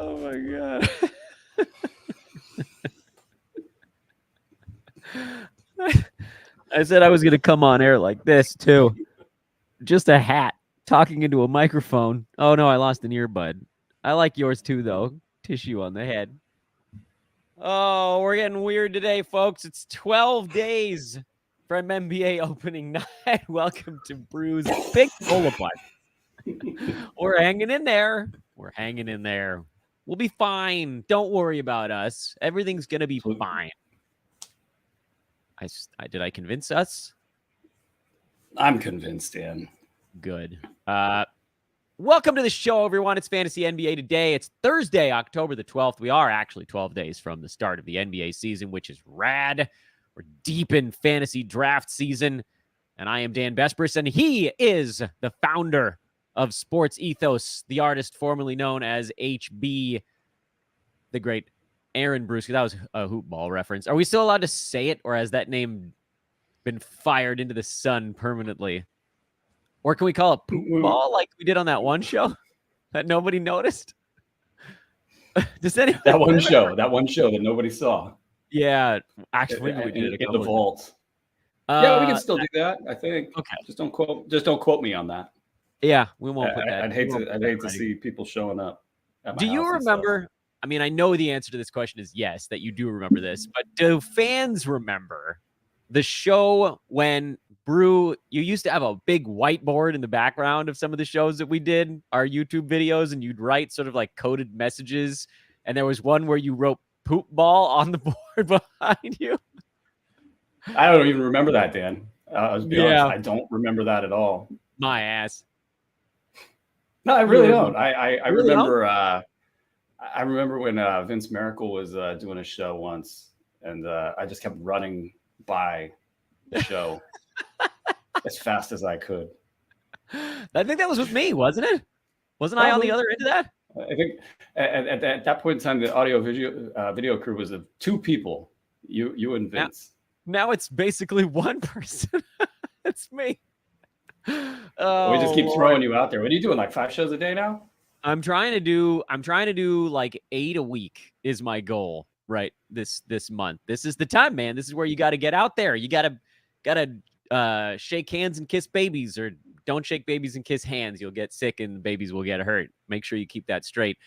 Oh my God. I said I was going to come on air like this too. Just a hat talking into a microphone. Oh no, I lost an earbud. I like yours too though. Tissue on the head. Oh, we're getting weird today, folks. It's 12 days from NBA opening night. Welcome to Bru's Big Boulevard. We're hanging in there. We're hanging in there. We'll be fine. Don't worry about us. Everything's going to be fine. Did I convince us? I'm convinced, Dan. Good. Welcome to the show, everyone. It's Fantasy NBA Today. It's Thursday, October the 12th. We are actually 12 days from the start of the NBA season, which is rad. We're deep in fantasy draft season. And I am Dan Besbris, and he is the founder of Sports Ethos, the artist formerly known as HB, the great Aaron Bruski. That was a hoop ball reference. Are we still allowed to say it, or has that name been fired into the sun permanently? Or can we call it poop ball like we did on that one show that nobody noticed? Does anyone that one show that nobody saw? Yeah, actually, we did it in the vault. Yeah, we can still do that. I think. Okay. Just don't quote me on that. Yeah, we won't put that. I'd hate to see people showing up. Do you remember? I mean, I know the answer to this question is yes, that you do remember this, but do fans remember the show when Brew, you used to have a big whiteboard in the background of some of the shows that we did, our YouTube videos, and you'd write sort of like coded messages, and there was one where you wrote poop ball on the board behind you? I don't even remember that, Dan. Honest, I don't remember that at all. My ass. No, I really don't. I really remember. Don't? I remember when Vince Miracle was doing a show once, and I just kept running by the show as fast as I could. I think that was with me, wasn't it? Wasn't I on the other end of that? I think at that point in time, the audio video crew was of two people, you and Vince. Now it's basically one person. It's me. Oh, we just keep throwing you out there. What are you doing? Like 5 shows a day now? I'm trying to do like 8 a week is my goal, right? This month. This is the time, man. This is where you got to get out there. You got to shake hands and kiss babies, or don't shake babies and kiss hands. You'll get sick and the babies will get hurt. Make sure you keep that straight.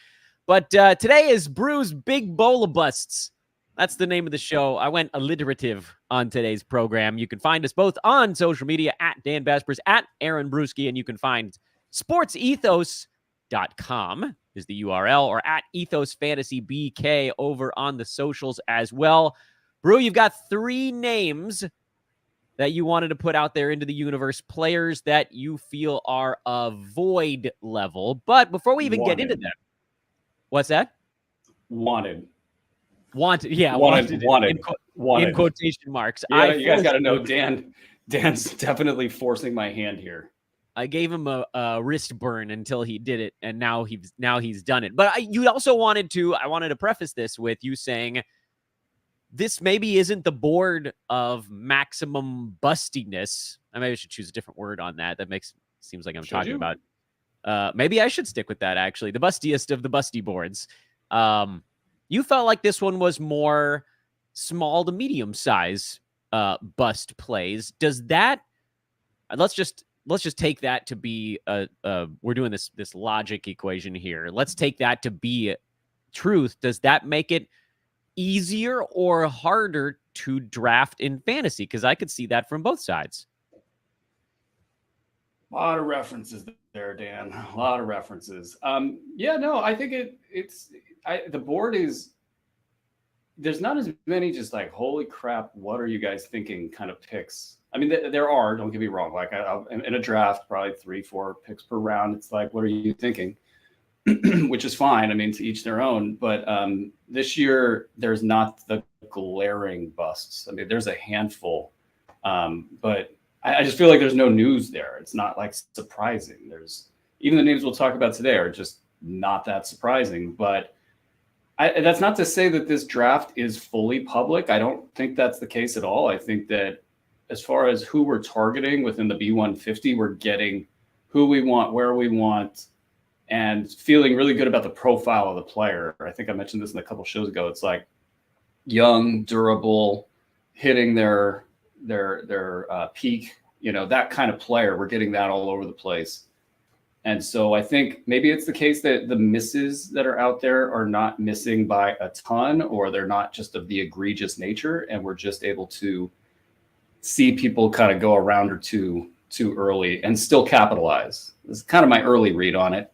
But today is Bru's Big Bowl of Busts. That's the name of the show. I went alliterative on today's program. You can find us both on social media at Dan Baspers, at Aaron Bruski, and you can find sportsethos.com is the URL, or at Ethos Fantasy BK over on the socials as well. Brew, you've got 3 names that you wanted to put out there into the universe, players that you feel are a void level. But before we even get into them, what's that? Wanted. Yeah, wanted. In quotation marks. Yeah, you guys got to know Dan's definitely forcing my hand here. I gave him a wrist burn until he did it, and now he's done it. But you also wanted to. I wanted to preface this with you saying this maybe isn't the board of maximum bustiness. I maybe I should choose a different word on that. That seems like I'm talking about. Maybe I should stick with that. Actually, the bustiest of the busty boards. You felt like this one was more small to medium size bust plays. Does that? Let's just take that to be we're doing this logic equation here. Let's take that to be truth. Does that make it easier or harder to draft in fantasy? Because I could see that from both sides. A lot of references there, Dan. A lot of references. I think the board is, there's not as many just like, holy crap, what are you guys thinking kind of picks. I mean, there are, don't get me wrong. Like in a draft, probably 3-4 picks per round. It's like, what are you thinking? Which is fine. I mean, to each their own. But this year, there's not the glaring busts. I mean, there's a handful. But I just feel like there's no news there. It's not like surprising. Even the names we'll talk about today are just not that surprising. But that's not to say that this draft is fully public. I don't think that's the case at all. I think that as far as who we're targeting within the B150, we're getting who we want, where we want, and feeling really good about the profile of the player. I think I mentioned this in a couple shows ago. It's like young, durable, hitting their peak, that kind of player. We're getting that all over the place. And so I think maybe it's the case that the misses that are out there are not missing by a ton, or they're not just of the egregious nature, and we're just able to see people kind of go a round or two too early and still capitalize. This is kind of my early read on it.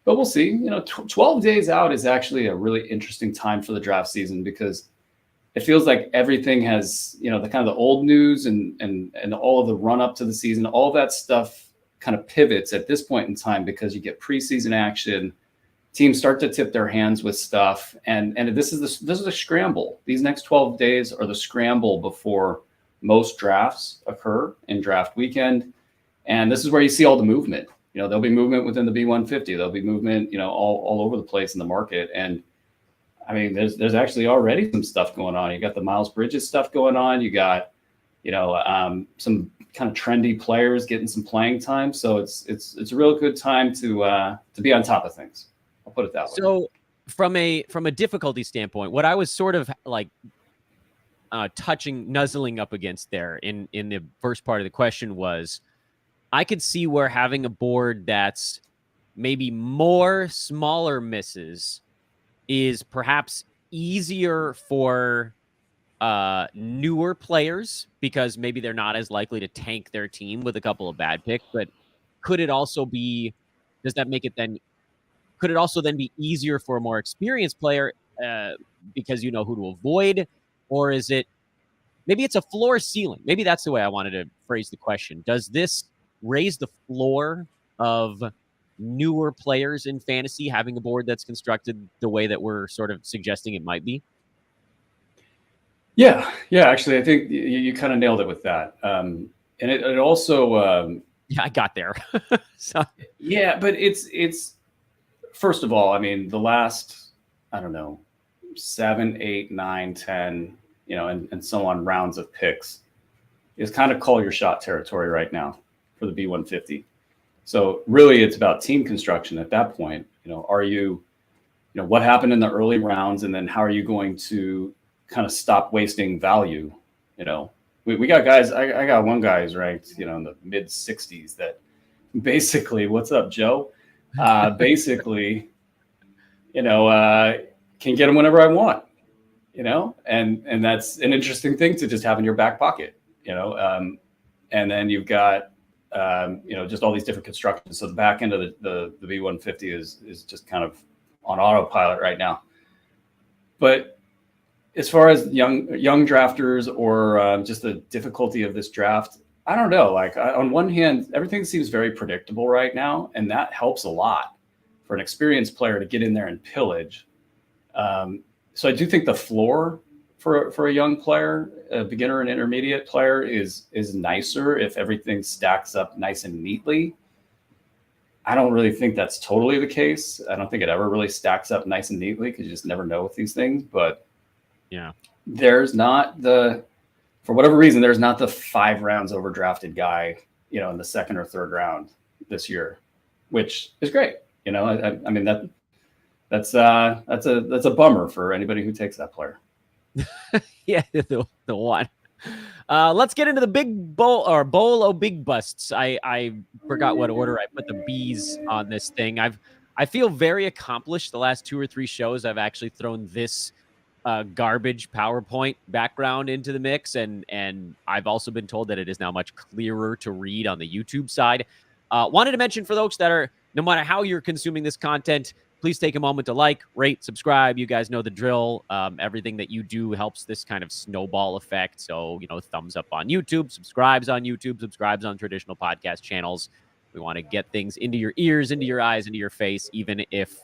But we'll see. 12 days out is actually a really interesting time for the draft season, because it feels like everything has, the kind of the old news and all of the run up to the season, all that stuff kind of pivots at this point in time, because you get preseason action, teams start to tip their hands with stuff, and this is a scramble. These next 12 days are the scramble before most drafts occur in draft weekend, and this is where you see all the movement. There'll be movement within the B150. There'll be movement, all over the place in the market. And I mean, there's actually already some stuff going on. You got the Miles Bridges stuff going on. You got, some kind of trendy players getting some playing time. So it's a real good time to be on top of things. I'll put it that way. So from a difficulty standpoint, what I was sort of like nuzzling up against there in the first part of the question was, I could see where having a board that's maybe more smaller misses is perhaps easier for newer players, because maybe they're not as likely to tank their team with a couple of bad picks. But could it also be be easier for a more experienced player because you know who to avoid? Or is it maybe it's a floor ceiling? Maybe that's the way I wanted to phrase the question. Does this raise the floor of newer players in fantasy having a board that's constructed the way that we're sort of suggesting it might be? Yeah. Actually, I think you kind of nailed it with that. And it also, I got there. So. Yeah, but it's first of all, I mean, the last, I don't know, 7, 8, 9, 10, and so on rounds of picks is kind of call your shot territory right now for the B150. So really it's about team construction at that point. Are you, what happened in the early rounds, and then how are you going to kind of stop wasting value? We got guys, I got one guy who's ranked, in the mid 60s that basically, what's up, Joe? Basically, can get him whenever I want, and that's an interesting thing to just have in your back pocket, and then you've got, just all these different constructions. So the back end of the B150 is just kind of on autopilot right now. But as far as young drafters or just the difficulty of this draft, I don't know. Like on one hand, everything seems very predictable right now, and that helps a lot for an experienced player to get in there and pillage. So I do think the floor for a young player, a beginner and intermediate player, is nicer if everything stacks up nice and neatly. I don't really think that's totally the case. I don't think it ever really stacks up nice and neatly, because you just never know with these things. But yeah, there's not for whatever reason, there's not the 5 rounds overdrafted guy, in the second or third round this year, which is great. I mean, that's a bummer for anybody who takes that player. Yeah, the one. Let's get into the big bowl of big busts. I forgot what order I put the B's on this thing. I feel very accomplished. The last 2 or 3 shows, I've actually thrown this garbage PowerPoint background into the mix, and I've also been told that it is now much clearer to read on the YouTube side. Wanted to mention for those that are, no matter how you're consuming this content, please take a moment to like, rate, subscribe. You guys know the drill. Everything that you do helps this kind of snowball effect. So, thumbs up on YouTube, subscribes on traditional podcast channels. We want to get things into your ears, into your eyes, into your face, even if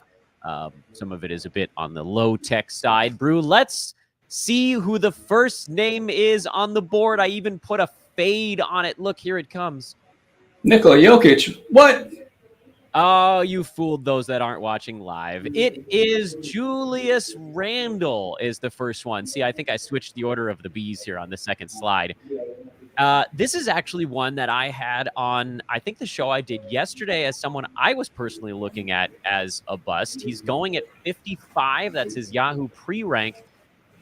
some of it is a bit on the low tech side. Brew, let's see who the first name is on the board. I even put a fade on it. Look, here it comes. Nikola Jokic. What? Oh, you fooled those that aren't watching live. It is Julius Randle is the first one. See, I think I switched the order of the B's here on the second slide. This is actually one that I had on, I think, the show I did yesterday as someone I was personally looking at as a bust. He's going at 55. That's his Yahoo pre-rank,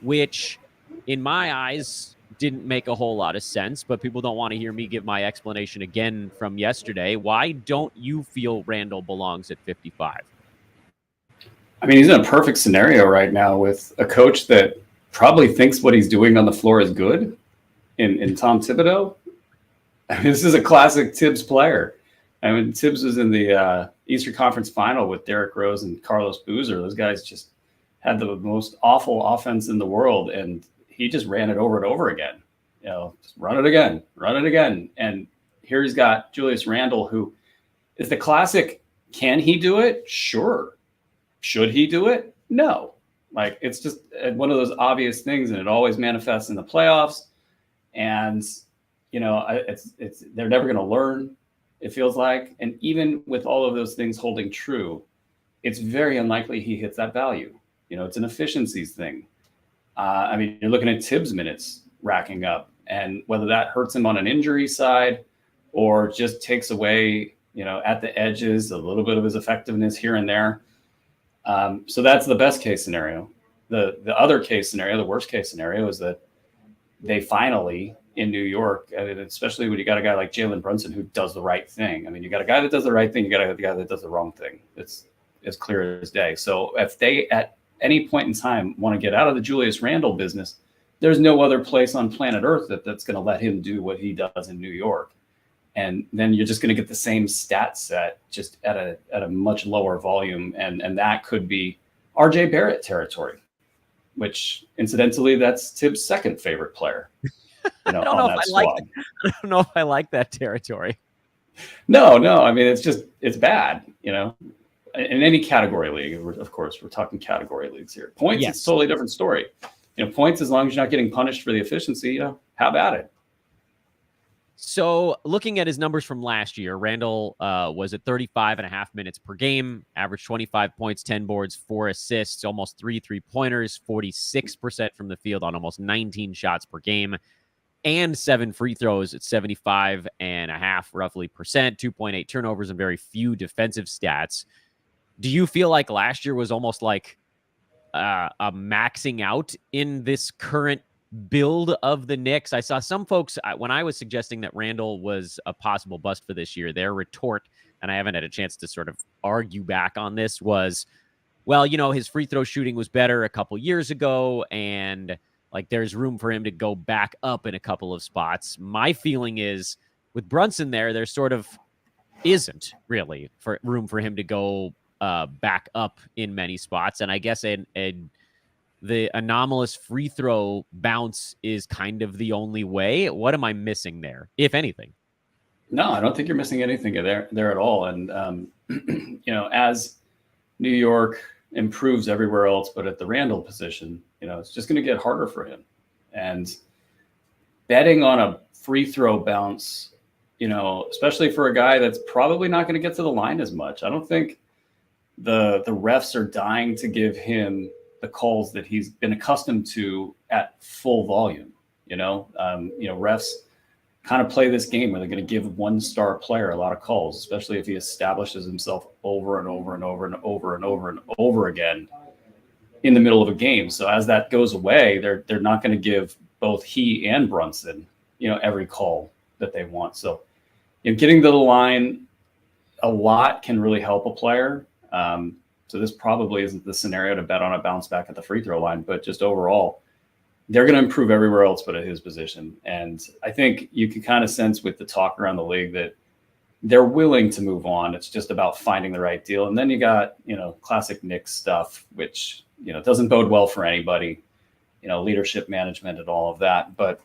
which in my eyes didn't make a whole lot of sense, but people don't want to hear me give my explanation again from yesterday. Why don't you feel Randle belongs at 55? I mean, he's in a perfect scenario right now with a coach that probably thinks what he's doing on the floor is good in Tom Thibodeau. I mean, this is a classic Tibbs player. I mean, Tibbs was in the Eastern Conference Final with Derrick Rose and Carlos Boozer. Those guys just had the most awful offense in the world, and he just ran it over and over again. You know, just run it again. And here he's got Julius Randle, who is the classic, can he do it? Sure. Should he do it? No. Like, it's just one of those obvious things, and it always manifests in the playoffs. And, you know, it's they're never going to learn, it feels like. And even with all of those things holding true, it's very unlikely he hits that value. You know, it's an efficiencies thing. I mean, you're looking at Tibbs minutes racking up, and whether that hurts him on an injury side or just takes away, you know, at the edges, a little bit of his effectiveness here and there. So that's the best case scenario. The other case scenario, the worst case scenario, is that they finally in New York, especially when you got a guy like Jalen Brunson who does the right thing. I mean, you got a guy that does the right thing, you got a guy that does the wrong thing. It's as clear as day. So if they at any point in time want to get out of the Julius Randle business, there's no other place on planet Earth that's going to let him do what he does in New York. And then you're just going to get the same stat set, just at a much lower volume. And that could be RJ Barrett territory, which incidentally, that's Tibbs' second favorite player. You know, I don't know if I like that. I don't know if I like that territory. No. I mean, it's bad, you know, in any category league. Of course, we're talking category leagues here. Points, yes. It's a totally different story. You know, points, as long as you're not getting punished for the efficiency, you know, how about it? So looking at his numbers from last year, Randle was at 35.5 minutes per game, averaged 25 points, 10 boards, 4 assists, almost 3 3-pointers, 46% from the field on almost 19 shots per game, and 7 free throws at 75.5 roughly percent, 2.8 turnovers, and very few defensive stats. Do you feel like last year was almost like a maxing out in this current build of the Knicks? I saw some folks, when I was suggesting that Randle was a possible bust for this year, their retort, and I haven't had a chance to sort of argue back on this, was, well, you know, his free throw shooting was better a couple years ago, and like there's room for him to go back up in a couple of spots. My feeling is with Brunson there sort of isn't really for room for him to go back up in many spots. And I guess the anomalous free throw bounce is kind of the only way. What am I missing there, if anything? No, I don't think you're missing anything there at all. And, you know, as New York improves everywhere else, but at the Randle position, you know, it's just going to get harder for him. And betting on a free throw bounce, you know, especially for a guy that's probably not going to get to the line as much. I don't think the refs are dying to give him the calls that he's been accustomed to at full volume. You know, refs kind of play this game where they're going to give one star player a lot of calls, especially if he establishes himself over and over and over and over and over and over again in the middle of a game. So as that goes away, they're not going to give both he and Brunson, you know, every call that they want. So, you know, getting to the line a lot can really help a player. So this probably isn't the scenario to bet on a bounce back at the free throw line, but just overall, they're going to improve everywhere else but at his position. And I think you can kind of sense with the talk around the league that they're willing to move on. It's just about finding the right deal. And then you got, you know, classic Knicks stuff, which, you know, doesn't bode well for anybody, you know, leadership management and all of that. But,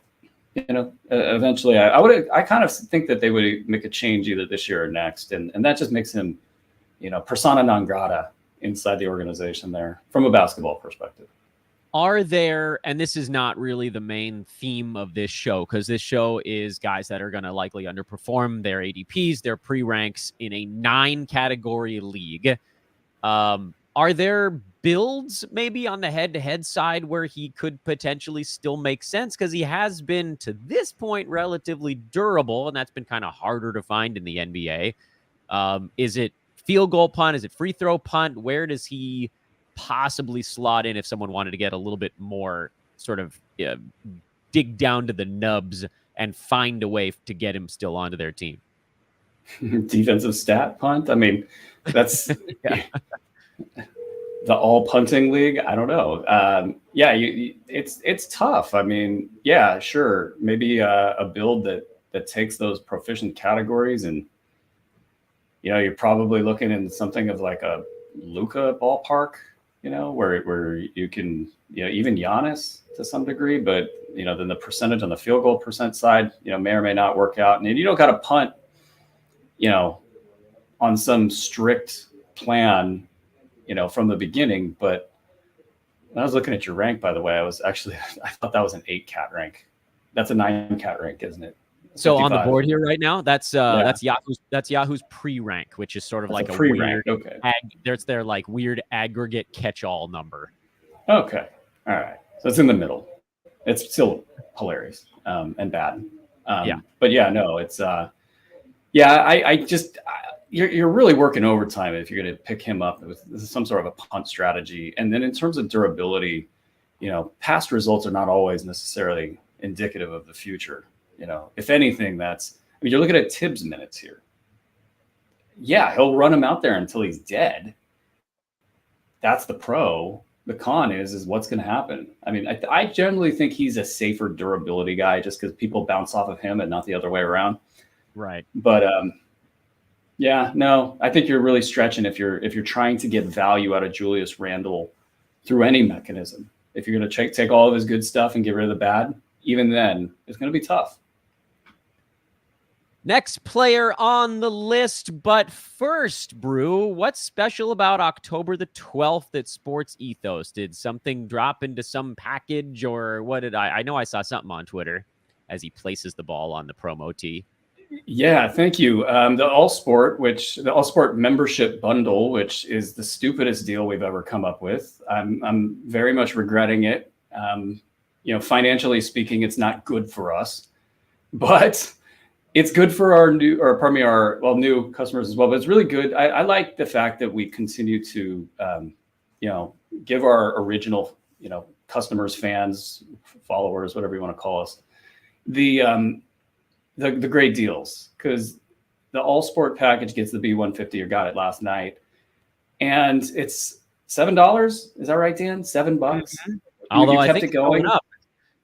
you know, eventually I kind of think that they would make a change either this year or next. And that just makes him, you know, persona non grata inside the organization there from a basketball perspective. Are there, and this is not really the main theme of this show, because this show is guys that are going to likely underperform their ADPs, their pre-ranks in a 9-category league. Are there builds maybe on the head-to-head side where he could potentially still make sense, because he has been to this point relatively durable, and that's been kind of harder to find in the NBA. Is it field goal punt? Is it free throw punt? Where does he possibly slot in if someone wanted to get a little bit more sort of dig down to the nubs and find a way to get him still onto their team? Defensive stat punt? I mean, that's the all punting league. I don't know. Yeah, it's tough. I mean, yeah, sure. Maybe a build that takes those proficient categories, and you're probably looking in something of like a Luka ballpark, where you can, even Giannis to some degree, but then the percentage on the field goal percent side, may or may not work out. And you don't got to punt, on some strict plan, from the beginning. But when I was looking at your rank, by the way, I thought that was an 8-cat rank. That's a 9-cat rank, isn't it? So 55. On the board here right now, that's Yahoo's pre-rank, which is sort of like a pre-rank. Okay. There's their like weird aggregate catch-all number. Okay. All right. So it's in the middle. It's still hilarious and bad. But yeah, no, it's you're really working overtime if you're going to pick him up with some sort of a punt strategy. And then in terms of durability, past results are not always necessarily indicative of the future. If anything, you're looking at Tibbs minutes here. Yeah, he'll run him out there until he's dead. That's the pro. The con is what's going to happen. I mean, I generally think he's a safer durability guy just because people bounce off of him and not the other way around. Right. But yeah, no, I think you're really stretching if you're trying to get value out of Julius Randle through any mechanism. If you're going to take all of his good stuff and get rid of the bad, even then, it's going to be tough. Next player on the list, but first, Brew, what's special about October the 12th at Sports Ethos? Did something drop into some package, or what did I know I saw something on Twitter as he places the ball on the promo tee. Yeah, thank you. The All Sport membership bundle, which is the stupidest deal we've ever come up with. I'm very much regretting it. Financially speaking, it's not good for us, but it's good for our new customers as well. But it's really good. I like the fact that we continue to, give our original, customers, fans, followers, whatever you want to call us, the great deals, because the All Sport package gets the B150. You got it last night, and it's $7. Is that right, Dan? $7. Mm-hmm. Although I think it's going up.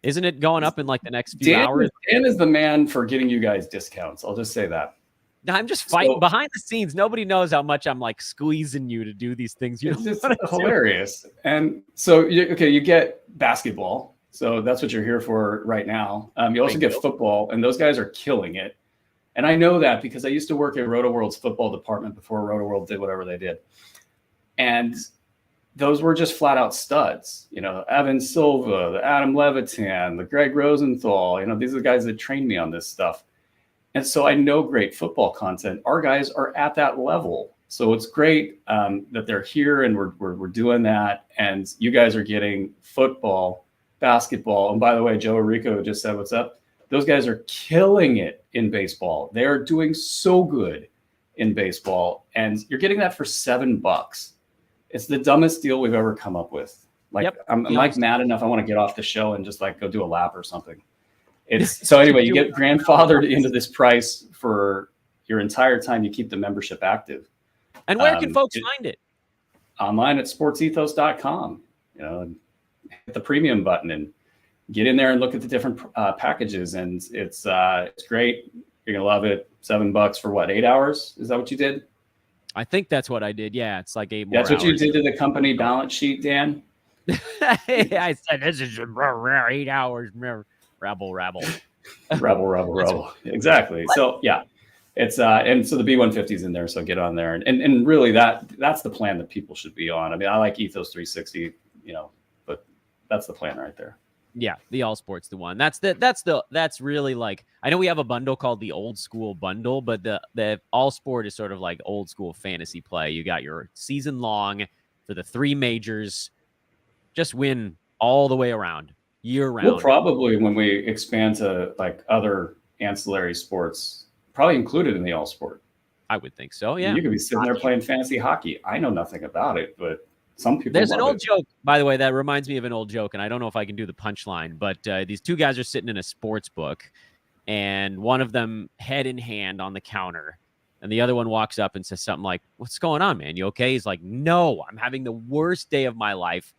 Isn't it going up in like the next few hours? Dan is the man for getting you guys discounts. I'll just say that. I'm just fighting behind the scenes. Nobody knows how much I'm like squeezing you to do these things. It's just hilarious. And so, you get basketball. So that's what you're here for right now. You also get football, and those guys are killing it. And I know that because I used to work at RotoWorld's football department before RotoWorld did whatever they did. And those were just flat out studs, Evan Silva, the Adam Levitan, the Greg Rosenthal, these are the guys that trained me on this stuff. And so I know great football content. Our guys are at that level. So it's great that they're here and we're doing that. And you guys are getting football, basketball. And by the way, Joe Arico just said, what's up? Those guys are killing it in baseball. They are doing so good in baseball. And you're getting that for $7. It's the dumbest deal we've ever come up with. I'm like mad enough. I want to get off the show and just like go do a lap or something. So anyway, you get grandfathered into this price for your entire time. You keep the membership active. And where can folks find it? Online at sportsethos.com. Hit the premium button and get in there and look at the different packages. And it's great. You're gonna love it. $7 for what? 8 hours? Is that what you did? I think that's what I did. Yeah, it's like 8 more That's what hours. you did to the company balance sheet, Dan? I said, this is 8 hours. Rabble. Rabble. Exactly. So, yeah, it's and so the B150 is in there. So get on there. And really that's the plan that people should be on. I mean, I like Ethos 360, but that's the plan right there. Yeah, the All Sport's the one. That's really like, I know we have a bundle called the Old School Bundle, but the All Sport is sort of like old school fantasy play. You got your season long for the 3 majors. Just win all the way around, year round. We'll probably, when we expand to like other ancillary sports, probably included in the all sport. I would think so. Yeah. You could be sitting there playing fantasy hockey. I know nothing about it, but some people There's love an old it. joke, by the way, that reminds me of an old joke, and I don't know if I can do the punchline, but these 2 guys are sitting in a sports book, and one of them head in hand on the counter, and the other one walks up and says something like, "What's going on, man? You okay?" He's like, "No, I'm having the worst day of my life.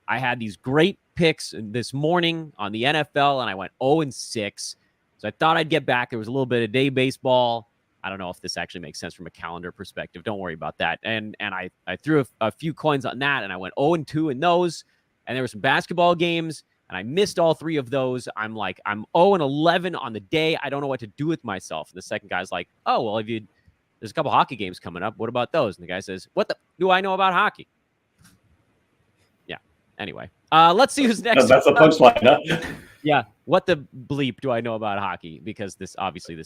I had these great picks this morning on the NFL, and I went 0-6. So I thought I'd get back. There was a little bit of day baseball. I don't know if this actually makes sense from a calendar perspective. Don't worry about that. And I threw a few coins on that, and I went 0-2 in those. And there were some basketball games, and I missed all 3 of those. I'm 0-11 on the day. I don't know what to do with myself." And the second guy's like, "Oh, well, there's a couple hockey games coming up. What about those?" And the guy says, "What the do I know about hockey?" Anyway, let's see who's next. That's a punchline, huh? Yeah. What the bleep do I know about hockey? Because this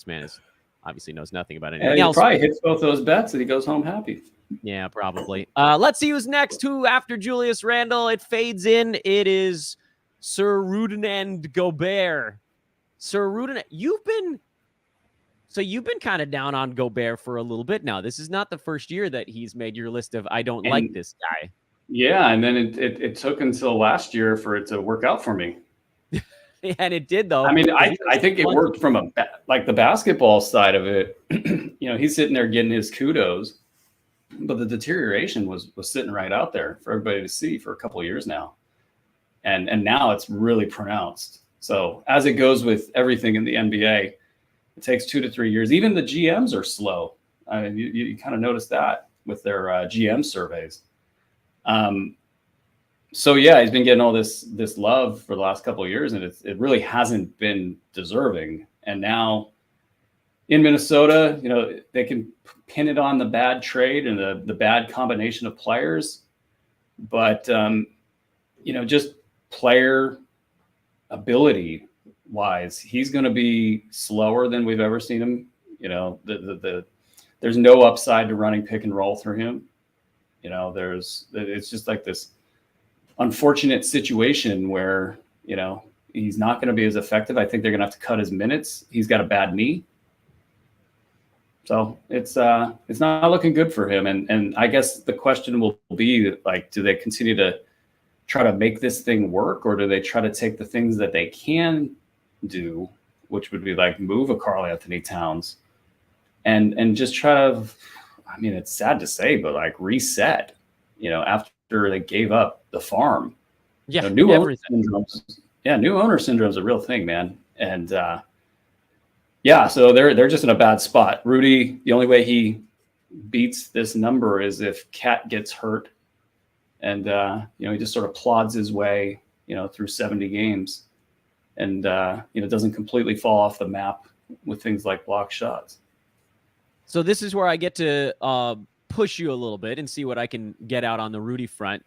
man obviously knows nothing about anything else. He probably hits both those bets and he goes home happy. Yeah, probably. Let's see who's next. Who after Julius Randle? It fades in. It is Sir Rudy Gobert. Sir Rudy, you've been kind of down on Gobert for a little bit now. This is not the first year that he's made your list of I don't like this guy. Yeah, and then it took until last year for it to work out for me. And it did, though. I mean, I think it worked from the basketball side of it. He's sitting there getting his kudos, but the deterioration was sitting right out there for everybody to see for a couple of years now, and now it's really pronounced. So as it goes with everything in the NBA, it takes 2 to 3 years. Even the GMs are slow. I mean, you kind of notice that with their GM surveys. So yeah, he's been getting all this love for the last couple of years, and it really hasn't been deserving. And now in Minnesota, they can pin it on the bad trade and the bad combination of players, but just player ability wise, he's going to be slower than we've ever seen him. There's no upside to running pick and roll through him. It's just like this unfortunate situation where, he's not going to be as effective. I think they're going to have to cut his minutes. He's got a bad knee. So it's not looking good for him. And I guess the question will be like, do they continue to try to make this thing work, or do they try to take the things that they can do, which would be like move a Karl Anthony Towns and just try to, I mean, it's sad to say, but like reset, after they gave up the farm. Yeah. New owner syndromes. Yeah. New owner syndrome is a real thing, man. And so they're just in a bad spot. Rudy, the only way he beats this number is if Cat gets hurt and, he just sort of plods his way, through 70 games and, doesn't completely fall off the map with things like block shots. So this is where I get to push you a little bit and see what I can get out on the Rudy front.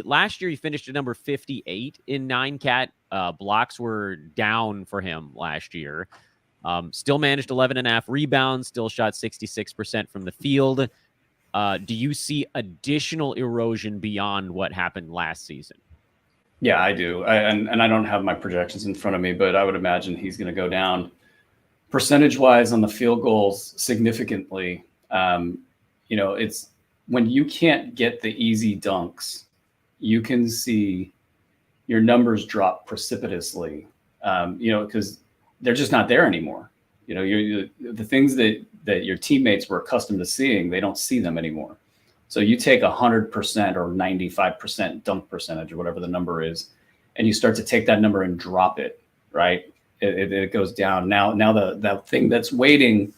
Last year he finished at number 58 in 9-cat. Blocks were down for him last year. Still managed 11.5 rebounds, still shot 66% from the field. Do you see additional erosion beyond what happened last season? Yeah, I do. And I don't have my projections in front of me, but I would imagine he's going to go down percentage-wise on the field goals significantly. It's when you can't get the easy dunks, you can see your numbers drop precipitously, because they're just not there anymore. The things that your teammates were accustomed to seeing, they don't see them anymore. So you take 100% or 95% dunk percentage or whatever the number is, and you start to take that number and drop it, right? It goes down. Now that thing that's weighting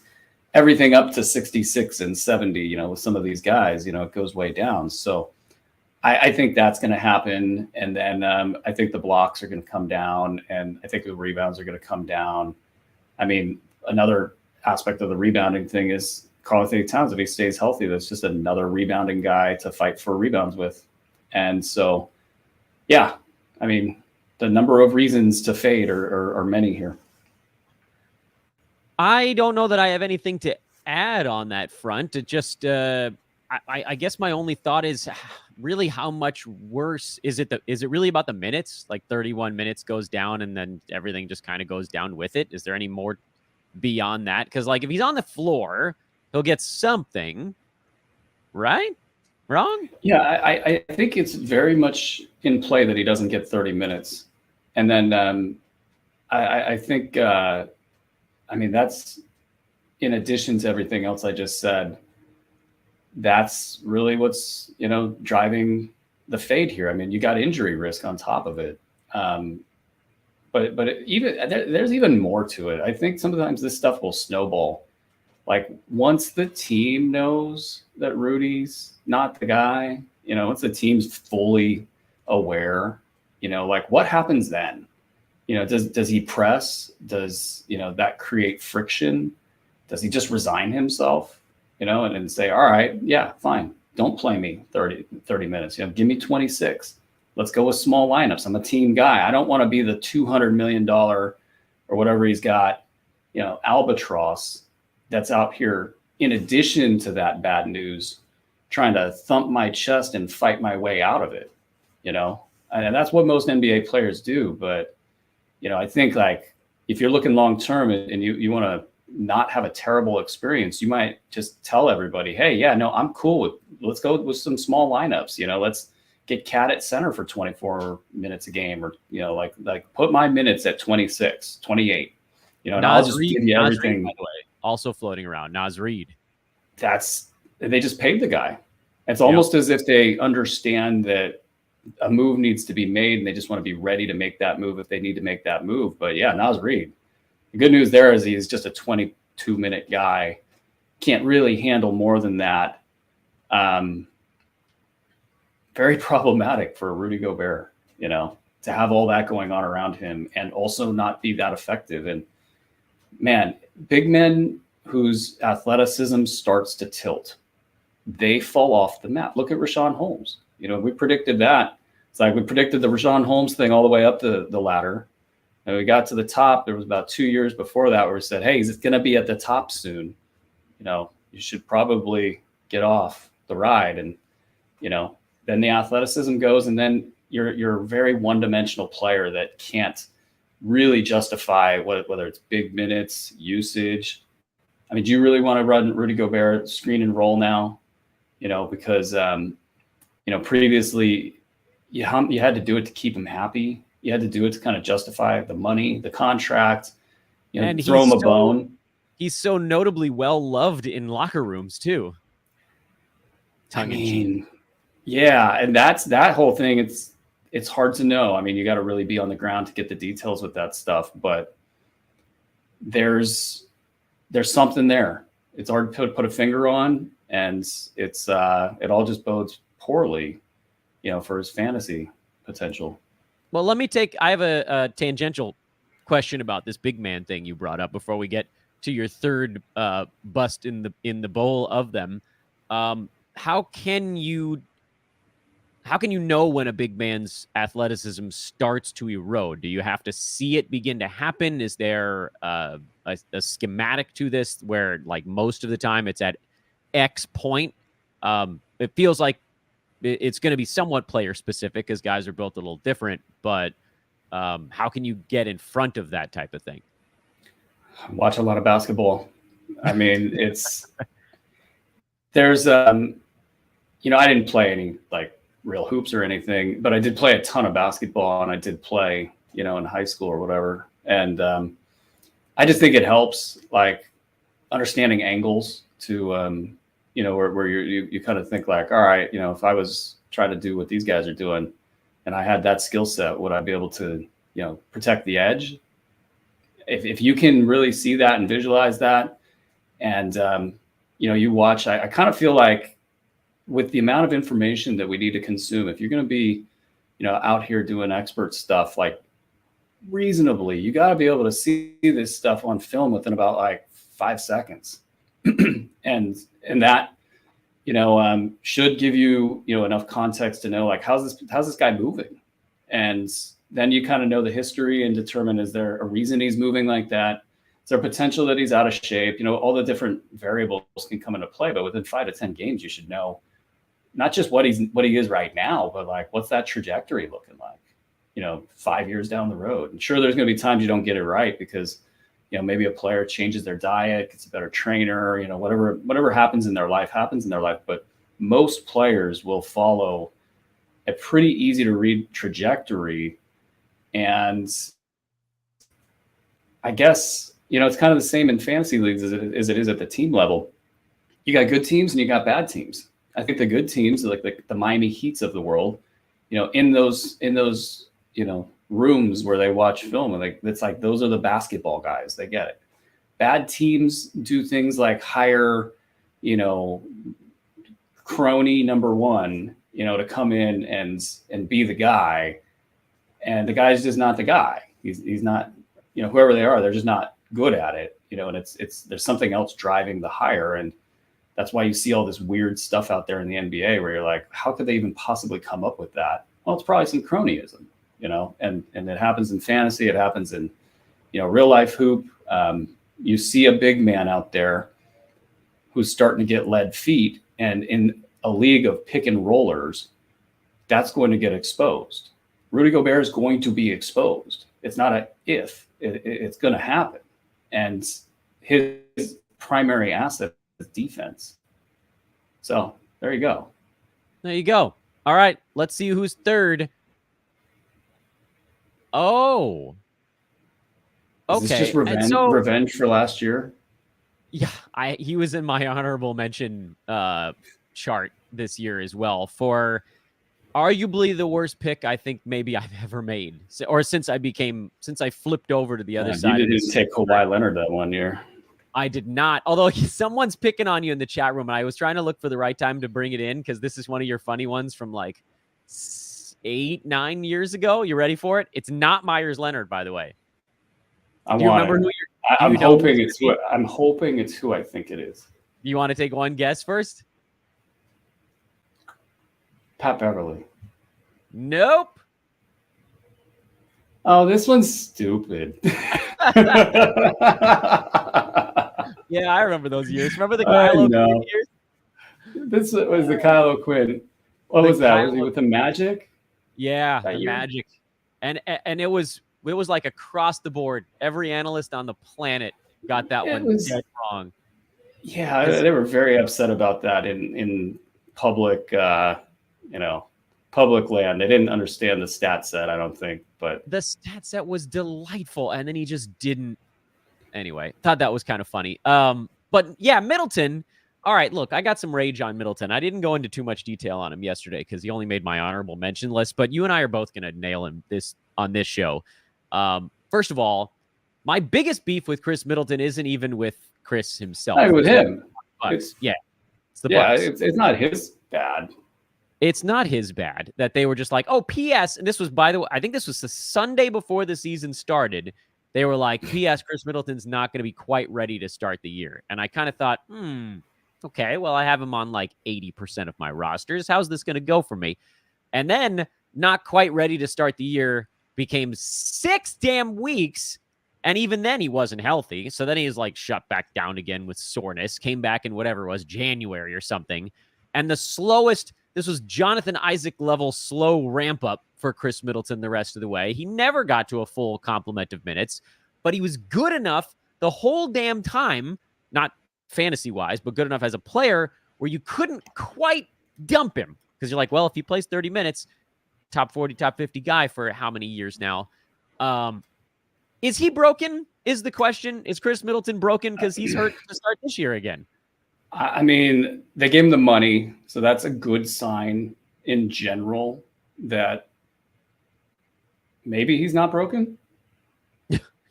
everything up to 66 and 70, with some of these guys, it goes way down. So I think that's going to happen. And then I think the blocks are going to come down, and I think the rebounds are going to come down. I mean, another aspect of the rebounding thing is Karl Anthony Towns, if he stays healthy, that's just another rebounding guy to fight for rebounds with. And so, yeah, I mean, the number of reasons to fade are many here. I don't know that I have anything to add on that front. It just, I guess my only thought is really how much worse is it? Is it really about the minutes? Like 31 minutes goes down and then everything just kind of goes down with it. Is there any more beyond that? Because like if he's on the floor, he'll get something, right? Wrong? Yeah, I think it's very much in play that he doesn't get 30 minutes. And then I think, I mean, that's in addition to everything else I just said, that's really what's, driving the fade here. I mean, you got injury risk on top of it. But there's even more to it. I think sometimes this stuff will snowball. Like once the team knows that Rudy's not the guy, once the team's fully aware, like what happens then? Does he press? Does, that create friction? Does he just resign himself, and say, all right, yeah, fine. Don't play me 30 minutes, give me 26. Let's go with small lineups. I'm a team guy. I don't want to be the $200 million or whatever he's got, albatross that's out here in addition to that bad news, trying to thump my chest and fight my way out of it, and that's what most NBA players do. But, I think like if you're looking long-term and you want to not have a terrible experience, you might just tell everybody, hey, yeah, no, I'm cool let's go with some small lineups, let's get Cat at center for 24 minutes a game, or, like put my minutes at 26, 28, and I'll just give you everything. By the way, also floating around, Nas Reed. They just paid the guy. It's almost as if they understand that a move needs to be made and they just want to be ready to make that move if they need to make that move. But yeah, Nas Reed. The good news there is he's just a 22-minute guy. Can't really handle more than that. Very problematic for Rudy Gobert, to have all that going on around him and also not be that effective. And man, big men whose athleticism starts to tilt, they fall off the map. Look at Rashawn Holmes. We predicted that. It's like we predicted the Rashawn Holmes thing all the way up the ladder. And we got to the top. There was about 2 years before that where we said, hey, he's going to be at the top soon. You should probably get off the ride. And, then the athleticism goes, and then you're a very one-dimensional player that can't really justify whether it's big minutes, usage. I mean, do you really want to run Rudy Gobert screen and roll now? Because, previously you had to do it to keep him happy. You had to do it to kind of justify the money, the contract, and throw him a bone. He's so notably well-loved in locker rooms too. Tongue in cheek. Yeah, and that whole thing. It's hard to know. I mean, you got to really be on the ground to get the details with that stuff. But there's something there. It's hard to put a finger on, and it all just bodes poorly, for his fantasy potential. Well, I have a tangential question about this big man thing you brought up before we get to your third bust in the bowl of them. How can you know when a big man's athleticism starts to erode? Do you have to see it begin to happen? Is there a schematic to this where, like, most of the time it's at X point? It feels like it's going to be somewhat player specific because guys are built a little different, but how can you get in front of that type of thing? Watch a lot of basketball. I mean, there's, I didn't play any like real hoops or anything, but I did play a ton of basketball, and I did play, in high school or whatever. And I just think it helps, like, understanding angles to, where you kind of think like, all right, if I was trying to do what these guys are doing and I had that skill set, would I be able to, protect the edge? If you can really see that and visualize that, and, you watch, I kind of feel like with the amount of information that we need to consume, if you're going to be, out here doing expert stuff, like reasonably, you got to be able to see this stuff on film within about like 5 seconds. and that, should give you, enough context to know, like, how's this guy moving? And then you kind of know the history and determine, is there a reason he's moving like that? Is there potential that he's out of shape? All the different variables can come into play, but within 5 to 10 games, you should know, not just what he is right now, but like what's that trajectory looking like, 5 years down the road. And sure, there's going to be times you don't get it right because, maybe a player changes their diet, gets a better trainer, whatever happens in their life. But most players will follow a pretty easy to read trajectory. And I guess, it's kind of the same in fantasy leagues as it is at the team level. You got good teams and you got bad teams. I think the good teams, like the Miami Heats of the world, in those rooms where they watch film, and it's like those are the basketball guys. They get it. Bad teams do things like hire, crony number one, to come in and be the guy, and the guy's just not the guy. He's not, whoever they are, they're just not good at it, and it's there's something else driving the hire. And that's why you see all this weird stuff out there in the NBA where you're like, how could they even possibly come up with that? Well, it's probably some cronyism, and it happens in fantasy. It happens in, real life hoop. You see a big man out there who's starting to get lead feet, and in a league of pick and rollers, that's going to get exposed. Rudy Gobert is going to be exposed. It's not a if, it's going to happen. And his primary asset is defense. So there you go. There you go. All right, let's see who's third. Oh. Okay. Is this just revenge for last year? Yeah, he was in my honorable mention chart this year as well for arguably the worst pick I think maybe I've ever made, or since I flipped over to the other side. You didn't take Kawhi Leonard that one year. I did not, although someone's picking on you in the chat room, and I was trying to look for the right time to bring it in because this is one of your funny ones from like 8-9 years ago. You ready for it? It's not Myers Leonard, by the way. I'm hoping it's who I think it is. You want to take one guess first? Pat Beverly. Nope. Oh, this one's stupid. Yeah, I remember those years. Remember the Kyle O'Quinn years? This was the Kyle O'Quinn. What was that? Was he with the Magic? Yeah, the Magic. And it was like across the board. Every analyst on the planet got that one dead wrong. Yeah, they were very upset about that in public, public land. They didn't understand the stat set, I don't think. But the stat set was delightful, and then he just didn't. Anyway, thought that was kind of funny. But yeah, Middleton. All right, look, I got some rage on Middleton. I didn't go into too much detail on him yesterday because he only made my honorable mention list. But you and I are both going to nail him on this show. First of all, my biggest beef with Chris Middleton isn't even with Chris himself. With him. It's the Bucks. It's not his bad. It's not his bad that they were just like, oh, P.S. And this was, by the way, I think this was the Sunday before the season started. They were like, P.S. Chris Middleton's not going to be quite ready to start the year. And I kind of thought, okay, well, I have him on like 80% of my rosters. How's this going to go for me? And then not quite ready to start the year became 6 damn weeks. And even then he wasn't healthy. So then he was like shut back down again with soreness, came back in whatever it was, January or something. And the slowest, this was Jonathan Isaac level slow ramp up for Chris Middleton the rest of the way. He never got to a full complement of minutes, but he was good enough the whole damn time, not fantasy-wise, but good enough as a player where you couldn't quite dump him because you're like, well, if he plays 30 minutes, top 40, top 50 guy for how many years now? Is he broken is the question. Is Chris Middleton broken because he's hurt to start this year again? I mean, they gave him the money, so that's a good sign in general that maybe he's not broken.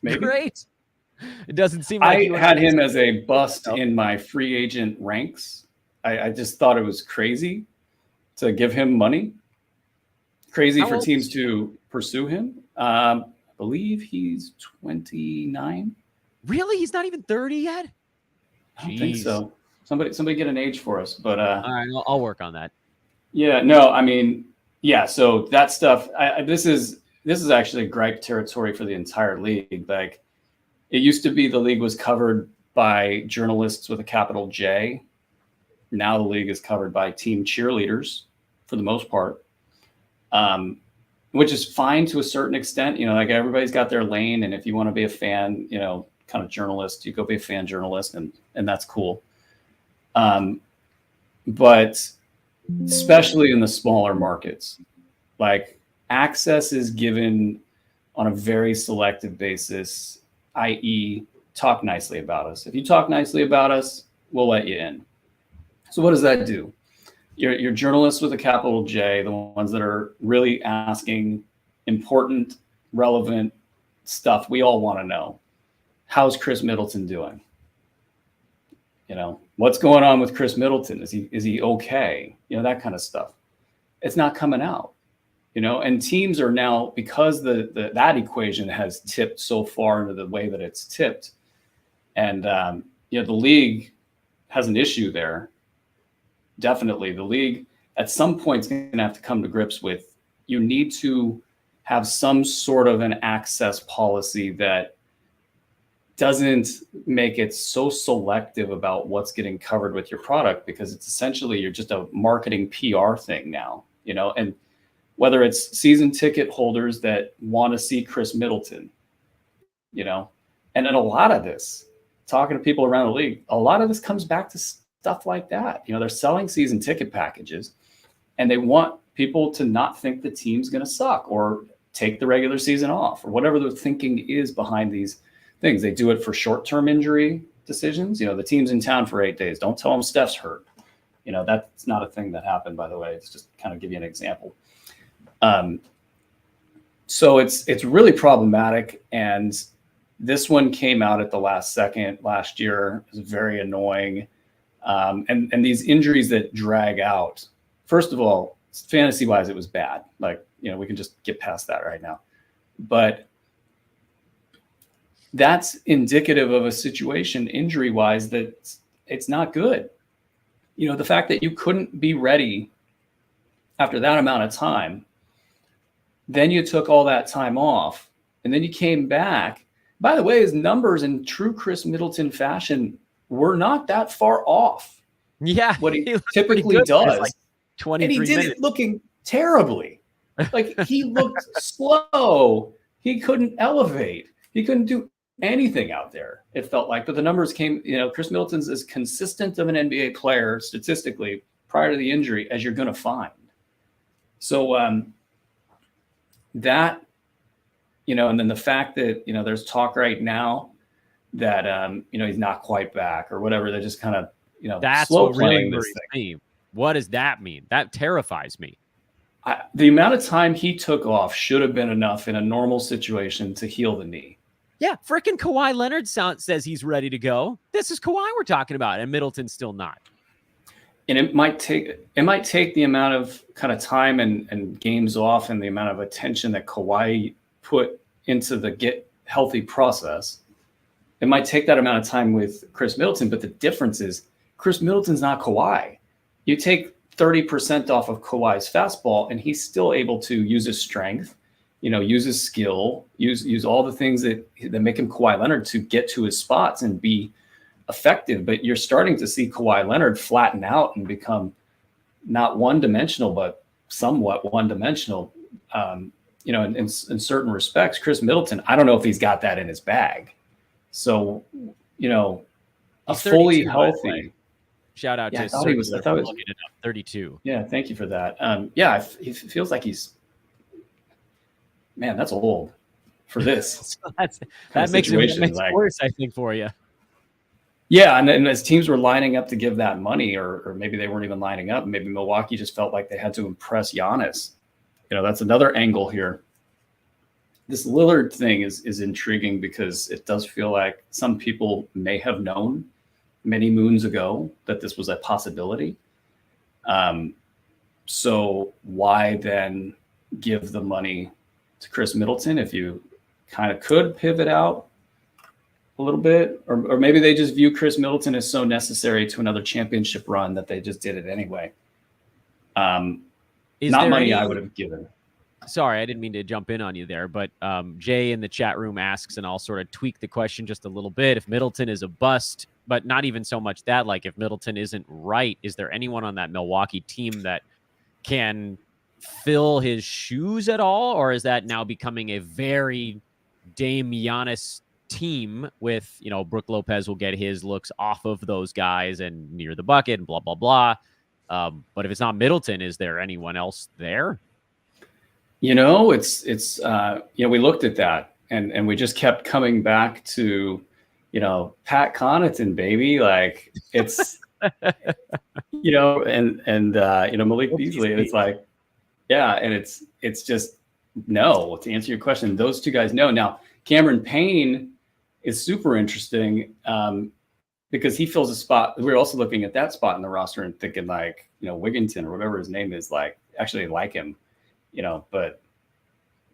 Maybe. Great. It doesn't seem like I had him as a bust in my free agent ranks. I just thought it was crazy to give him money. Crazy for teams to pursue him. I believe he's 29. Really? He's not even 30 yet? I don't think so. Somebody get an age for us. But all right, I'll work on that. Yeah, no, I mean, yeah. So that stuff. This is actually gripe territory for the entire league. Like, it used to be the league was covered by journalists with a capital J, Now the league is covered by team cheerleaders for the most part, which is fine to a certain extent. Like everybody's got their lane, and if you want to be a fan, kind of journalist, you go be a fan journalist, and that's cool. But especially in the smaller markets, like access is given on a very selective basis, i.e. talk nicely about us. If you talk nicely about us, we'll let you in. So what does that do? Your journalists with a capital J, the ones that are really asking important, relevant stuff we all want to know. How's Chris Middleton doing? What's going on with Chris Middleton? Is he okay? That kind of stuff. It's not coming out. And teams are now, because that equation has tipped so far into the way that it's tipped, and the league has an issue there. Definitely, the league at some point is going to have to come to grips with, you need to have some sort of an access policy that doesn't make it so selective about what's getting covered with your product, because it's essentially, you're just a marketing PR thing now, and whether it's season ticket holders that want to see Chris Middleton, and then a lot of this, talking to people around the league, a lot of this comes back to stuff like that. They're selling season ticket packages, and they want people to not think the team's going to suck or take the regular season off, or whatever the thinking is behind these things. They do it for short-term injury decisions. The team's in town for 8 days. Don't tell them Steph's hurt. That's not a thing that happened, by the way. It's just kind of give you an example. So it's really problematic. And this one came out at the last second last year. It was very annoying. And these injuries that drag out, first of all, fantasy-wise, it was bad. Like, we can just get past that right now. But that's indicative of a situation injury-wise that it's not good. The fact that you couldn't be ready after that amount of time, then you took all that time off, and then you came back. By the way, his numbers in true Chris Middleton fashion were not that far off. Yeah. What he typically does. Like 23 and he did minutes. it looking terribly. Like, he looked slow. He couldn't elevate. He couldn't do anything out there, it felt like. But the numbers came, Chris Middleton's as consistent of an NBA player statistically prior to the injury as you're going to find. So that, and then the fact that, there's talk right now that, he's not quite back or whatever. They're just kind of, that's slow what playing really this thing. me. What does that mean? That terrifies me. The amount of time he took off should have been enough in a normal situation to heal the knee. Yeah, freaking Kawhi Leonard says he's ready to go. This is Kawhi we're talking about, and Middleton's still not. And it might take the amount of kind of time and games off and the amount of attention that Kawhi put into the get healthy process. It might take that amount of time with Chris Middleton, but the difference is Chris Middleton's not Kawhi. You take 30% off of Kawhi's fastball, and he's still able to use his strength, use his skill, use all the things that make him Kawhi Leonard to get to his spots and be effective. But you're starting to see Kawhi Leonard flatten out and become not one-dimensional, but somewhat one-dimensional. In certain respects, Chris Middleton, I don't know if he's got that in his bag. So, a fully healthy. Shout out to I thought he was 32. Yeah, thank you for that. He feels like he's, man, that's old for this. that makes it worse, I think, for you. Yeah, and as teams were lining up to give that money, or maybe they weren't even lining up, maybe Milwaukee just felt like they had to impress Giannis. That's another angle here. This Lillard thing is intriguing because it does feel like some people may have known many moons ago that this was a possibility. So why then give the money to Chris Middleton if you kind of could pivot out a little bit, or maybe they just view Chris Middleton as so necessary to another championship run that they just did it anyway. Not money I would have given. Sorry, I didn't mean to jump in on you there, but Jay in the chat room asks, and I'll sort of tweak the question just a little bit. If Middleton is a bust, but not even so much that. Like, if Middleton isn't right, is there anyone on that Milwaukee team that can fill his shoes at all? Or is that now becoming a very Dame Giannis team with, Brook Lopez will get his looks off of those guys and near the bucket and blah, blah, blah. But if it's not Middleton, is there anyone else there? We looked at that and we just kept coming back to, Pat Connaughton, baby. Like, it's, Malik Beasley. And it's like, yeah. And it's just, no, to answer your question, those two guys, no. Now, Cameron Payne is super interesting because he fills a spot. We're also looking at that spot in the roster and thinking like, Wigginton or whatever his name is, like, actually like him, but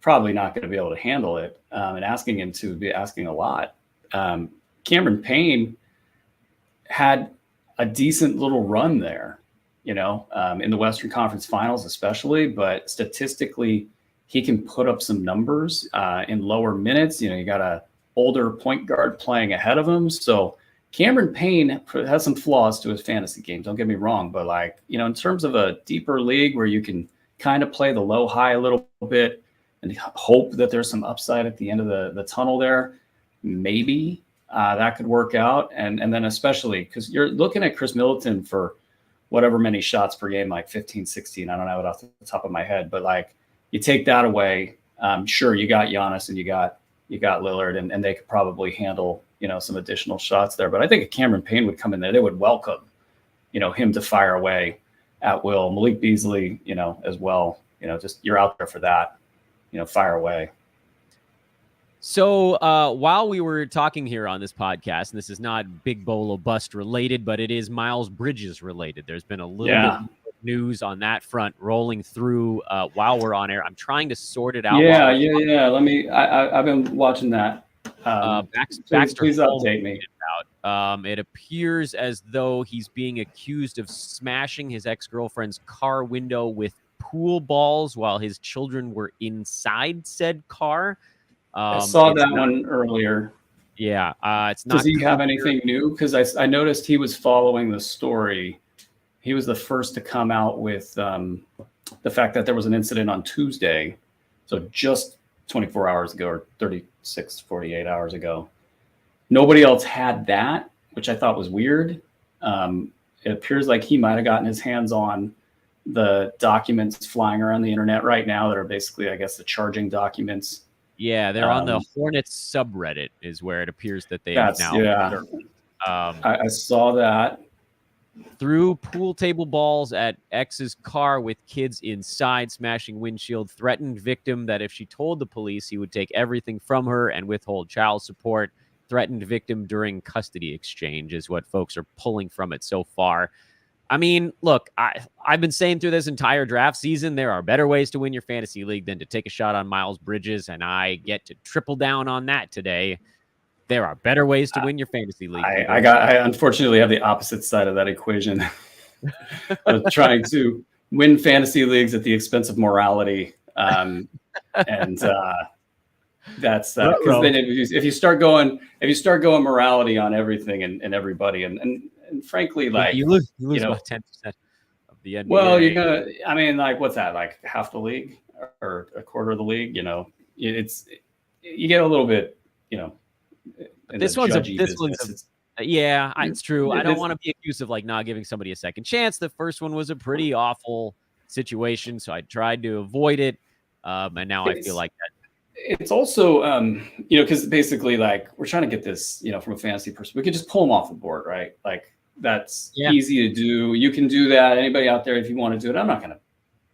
probably not going to be able to handle it. And asking him to be asking a lot. Cameron Payne had a decent little run there, in the Western Conference Finals especially, but statistically he can put up some numbers in lower minutes. You got a older point guard playing ahead of him. So Cameron Payne has some flaws to his fantasy game. Don't get me wrong, but like, in terms of a deeper league where you can kind of play the low high a little bit and hope that there's some upside at the end of the tunnel there, maybe that could work out. And then especially because you're looking at Chris Middleton for whatever many shots per game, like 15, 16. I don't have it off the top of my head, but like you take that away. Sure, you got Giannis and you got Lillard, and they could probably handle, some additional shots there. But I think if Cameron Payne would come in there, they would welcome, him to fire away at will. Malik Beasley, as well. Just you're out there for that, fire away. So while we were talking here on this podcast, and this is not Big Bolo Bust related, but it is Miles Bridges related. There's been a little bit of news on that front rolling through while we're on air. I'm trying to sort it out. Yeah. I've been watching that. Baxter, please update me. It appears as though he's being accused of smashing his ex-girlfriend's car window with pool balls while his children were inside said car. I saw that one earlier. Yeah. It's not. Does he have anything new? Because I noticed he was following the story. He was the first to come out with the fact that there was an incident on Tuesday. So just 24 hours ago or 36, 48 hours ago. Nobody else had that, which I thought was weird. It appears like he might have gotten his hands on the documents flying around the internet right now that are basically, I guess, the charging documents. Yeah, they're on the Hornets subreddit is where it appears that they have now. Yeah. I saw that. Threw pool table balls at ex's car with kids inside, smashing windshield, threatened victim that if she told the police, he would take everything from her and withhold child support. Threatened victim during custody exchange is what folks are pulling from it so far. I mean, look, I've been saying through this entire draft season, there are better ways to win your fantasy league than to take a shot on Miles Bridges, and I get to triple down on that today. There are better ways to win your fantasy league. I unfortunately have the opposite side of that equation. I'm trying to win fantasy leagues at the expense of morality. That's because then if you start going morality on everything and everybody and frankly, like you lose about 10% of the NBA. Well, you're gonna. I mean, like what's that? Like half the league or a quarter of the league? It's you get a little bit. It's true. I don't want to be accused of like not giving somebody a second chance. The first one was a pretty awful situation, so I tried to avoid it, and now I feel like that. It's also, because basically, like we're trying to get this, from a fantasy perspective, we could just pull them off the board, right? Like that's easy to do. You can do that. Anybody out there, if you want to do it, I'm not going to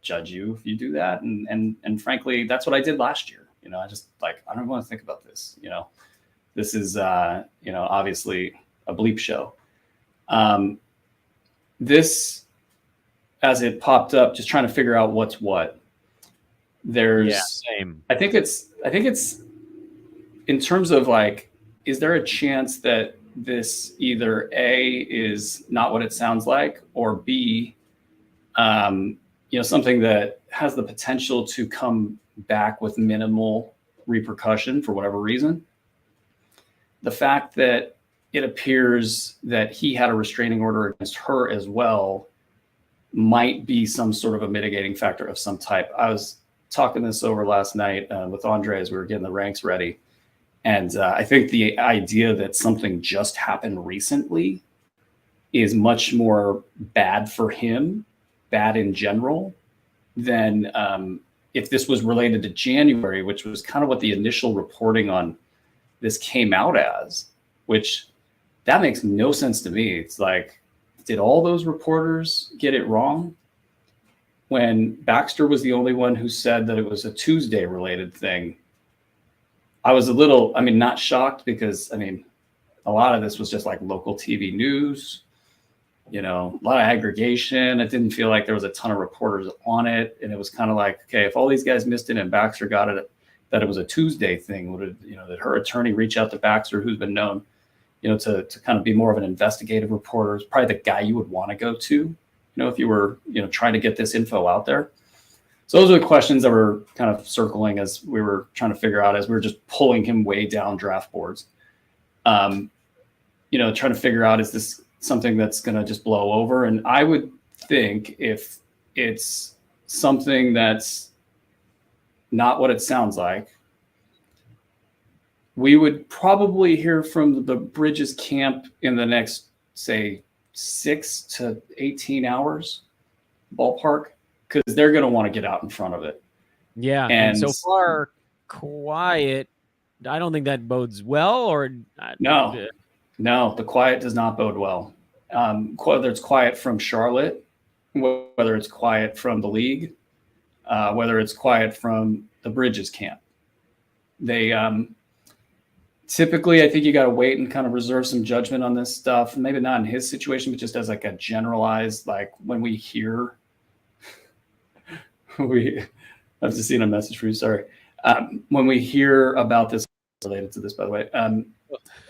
judge you if you do that. And frankly, that's what I did last year. I just I don't want to think about this. This is, obviously a bleep show. This, as it popped up, just trying to figure out what's what. Same. I think it's in terms of like, is there a chance that this either A is not what it sounds like, or B, something that has the potential to come back with minimal repercussion for whatever reason. The fact that it appears that he had a restraining order against her as well, might be some sort of a mitigating factor of some type. I was talking this over last night with Andre as we were getting the ranks ready. And I think the idea that something just happened recently is much more bad for him, bad in general, than if this was related to January, which was kind of what the initial reporting on this came out as, which that makes no sense to me. It's like, did all those reporters get it wrong? When Baxter was the only one who said that it was a Tuesday related thing, I was a little, not shocked because, a lot of this was just like local TV news, a lot of aggregation. It didn't feel like there was a ton of reporters on it. And it was kind of like, okay, if all these guys missed it and Baxter got it, that it was a Tuesday thing, did her attorney reach out to Baxter, who's been known, to kind of be more of an investigative reporter? It's probably the guy you would want to go to, if you were, trying to get this info out there. So those are the questions that were kind of circling as we were trying to figure out, as we were just pulling him way down draft boards. Trying to figure out, is this something that's going to just blow over? And I would think if it's something that's not what it sounds like, we would probably hear from the Bridges camp in the next, say, 6 to 18 hours ballpark, because they're going to want to get out in front of it. Yeah. And so far, quiet. I don't think that bodes well, or no, the quiet does not bode well. Whether it's quiet from Charlotte, whether it's quiet from the league, whether it's quiet from the Bridges camp. They typically, I think you got to wait and kind of reserve some judgment on this stuff. Maybe not in his situation, but just as like a generalized, like when we hear, I've just seen a message for you. Sorry. When we hear about this, related to this, by the way,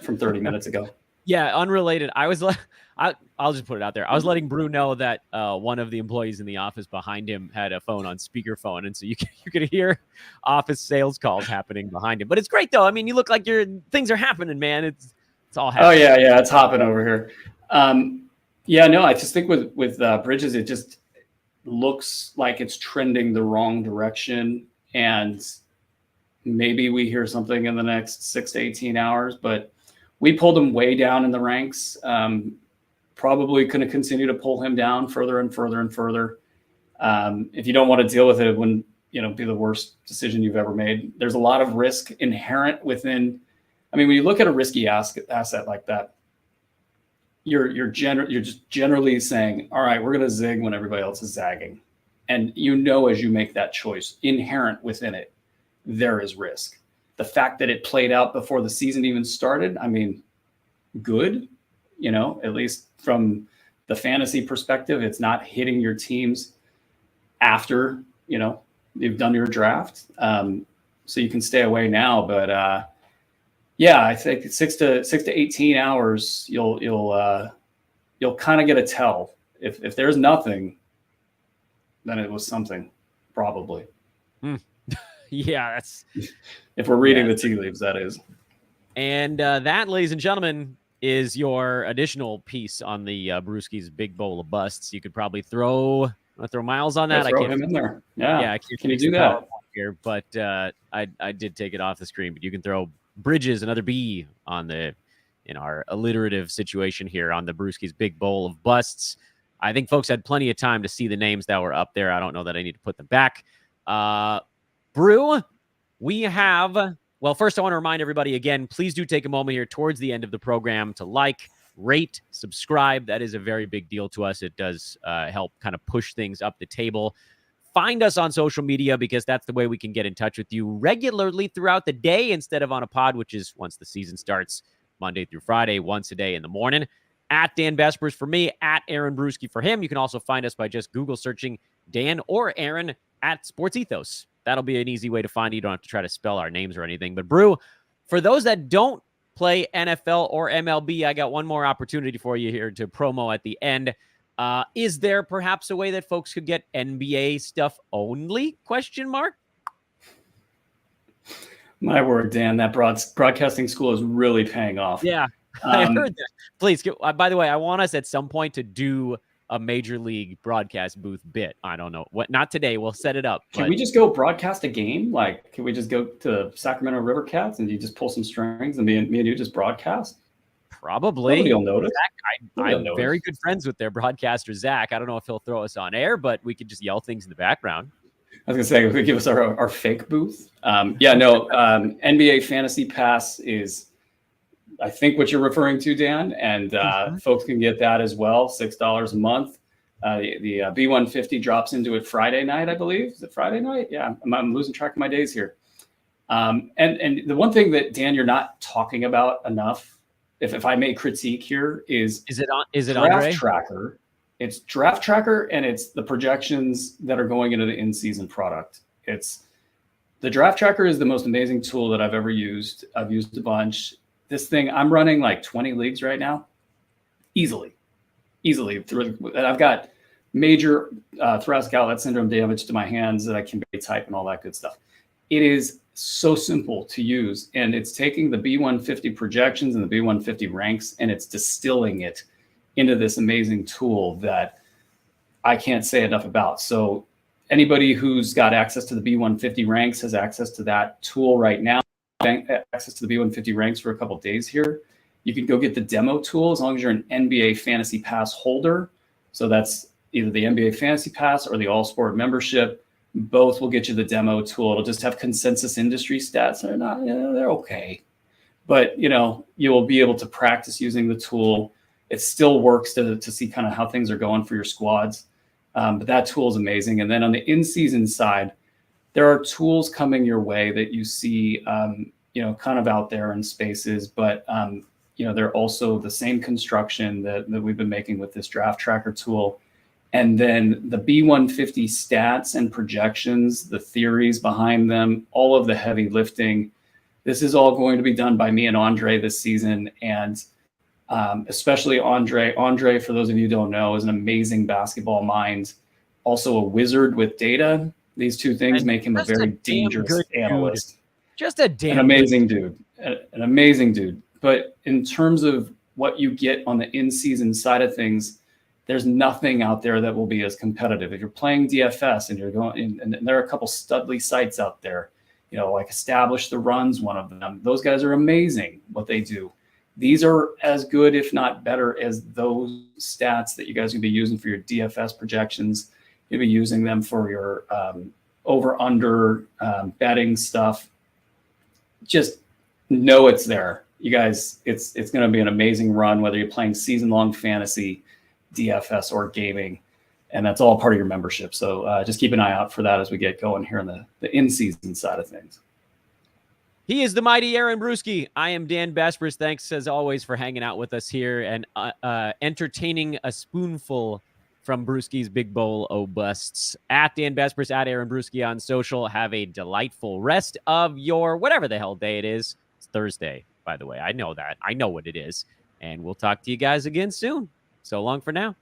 from 30 minutes ago. Yeah, unrelated. I'll just put it out there. I was letting Brew know that one of the employees in the office behind him had a phone on speakerphone, and so you could hear office sales calls happening behind him. But it's great though. You look like things are happening, man. It's all happening. Oh yeah, it's hopping over here. I just think with Bridges, it just looks like it's trending the wrong direction, and maybe we hear something in the next 6 to 18 hours. But we pulled him way down in the ranks. Probably going to continue to pull him down further and further and further. If you don't want to deal with it, it wouldn't be the worst decision you've ever made. There's a lot of risk inherent within. When you look at a risky asset like that, you're just generally saying, all right, we're going to zig when everybody else is zagging. And as you make that choice, inherent within it, there is risk. The fact that it played out before the season even started, good, at least from the fantasy perspective. It's not hitting your teams after, you've done your draft. So you can stay away now. But I think 6 to 18 hours, you'll kind of get a tell. If there's nothing, then it was something, probably. Yeah, that's if we're reading the tea leaves, that is. And that, ladies and gentlemen, is your additional piece on the Bruski's Big Bowl of Busts. You could probably throw miles on that. I can't him in there. Yeah. Can you do that here? But I did take it off the screen. But you can throw Bridges, another B, in our alliterative situation here on the Bruski's Big Bowl of Busts. I think folks had plenty of time to see the names that were up there. I don't know that I need to put them back. Brew, we have. Well, first, I want to remind everybody again, please do take a moment here towards the end of the program to like, rate, subscribe. That is a very big deal to us. It does help kind of push things up the table. Find us on social media, because that's the way we can get in touch with you regularly throughout the day instead of on a pod, which is once the season starts, Monday through Friday, once a day in the morning. At Dan Vespers for me, at Aaron Bruski for him. You can also find us by just Google searching Dan or Aaron at Sports Ethos. That'll be an easy way to find you. You don't have to try to spell our names or anything. But Brew, for those that don't play NFL or MLB, I got one more opportunity for you here to promo at the end. Is there perhaps a way that folks could get NBA stuff only? ? My word, Dan, that broadcasting school is really paying off. Yeah. I heard that. Please, by the way, I want us at some point to do a major league broadcast booth bit. I don't know what. Not today. We'll set it up. Can we just go broadcast a game? Like, can we just go to Sacramento River Cats and you just pull some strings and me and you just broadcast? Probably. Nobody will notice. I'm very good friends with their broadcaster, Zach. I don't know if he'll throw us on air, but we could just yell things in the background. I was going to say, if we give us our fake booth. NBA Fantasy Pass is, I think, what you're referring to, Dan. And folks can get that as well, $6 a month. The B150 drops into it Friday night, I believe. Is it Friday night? Yeah, I'm losing track of my days here. And the one thing that, Dan, you're not talking about enough, if I may critique here, is it Draft Andre? Tracker. It's Draft Tracker, and it's the projections that are going into the in-season product. It's the Draft Tracker is the most amazing tool that I've ever used. I've used a bunch. This thing, I'm running like 20 leagues right now, easily. I've got major thoracic outlet syndrome damage to my hands that I can barely type and all that good stuff. It is so simple to use, and it's taking the B150 projections and the B150 ranks, and it's distilling it into this amazing tool that I can't say enough about. So anybody who's got access to the B150 ranks has access to that tool right now. Access to the B150 ranks for a couple of days here. You can go get the demo tool as long as you're an NBA Fantasy Pass holder. So that's either the NBA Fantasy Pass or the All Sport membership. Both will get you the demo tool. It'll just have consensus industry stats. They're not, they're okay. But, you will be able to practice using the tool. It still works to see kind of how things are going for your squads. But that tool is amazing. And then on the in-season side, there are tools coming your way that you see, kind of out there in spaces, but they're also the same construction that we've been making with this Draft Tracker tool. And then the B150 stats and projections, the theories behind them, all of the heavy lifting. This is all going to be done by me and Andre this season. And especially Andre. Andre, for those of you who don't know, is an amazing basketball mind, also a wizard with data. These two things make him a very dangerous analyst. Just an amazing dude. An amazing dude. But in terms of what you get on the in-season side of things, there's nothing out there that will be as competitive. If you're playing DFS and you're going, and there are a couple studly sites out there, like Establish the Run's one of them. Those guys are amazing what they do. These are as good, if not better, as those stats that you guys can be using for your DFS projections. You'll be using them for your over-under betting stuff. Just know it's there. You guys, it's going to be an amazing run, whether you're playing season-long fantasy, DFS, or gaming. And that's all part of your membership. So just keep an eye out for that as we get going here on the in-season side of things. He is the mighty Aaron Bruski. I am Dan Baspers. Thanks, as always, for hanging out with us here and entertaining a spoonful from Bruski's Big Bowl o' Busts. At Dan Baspers, at Aaron Bruski on social. Have a delightful rest of your whatever the hell day it is. It's Thursday, by the way. I know that. I know what it is. And we'll talk to you guys again soon. So long for now.